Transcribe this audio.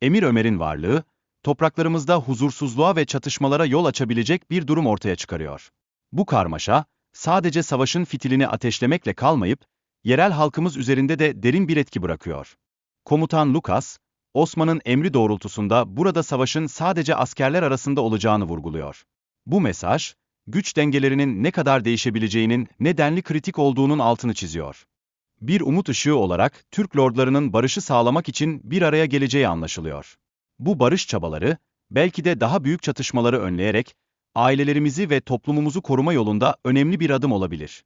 Emir Ömer'in varlığı, topraklarımızda huzursuzluğa ve çatışmalara yol açabilecek bir durum ortaya çıkarıyor. Bu karmaşa, sadece savaşın fitilini ateşlemekle kalmayıp, yerel halkımız üzerinde de derin bir etki bırakıyor. Komutan Lucas, Osman'ın emri doğrultusunda burada savaşın sadece askerler arasında olacağını vurguluyor. Bu mesaj, güç dengelerinin ne kadar değişebileceğinin nedenli kritik olduğunun altını çiziyor. Bir umut ışığı olarak Türk lordlarının barışı sağlamak için bir araya geleceği anlaşılıyor. Bu barış çabaları, belki de daha büyük çatışmaları önleyerek, ailelerimizi ve toplumumuzu koruma yolunda önemli bir adım olabilir.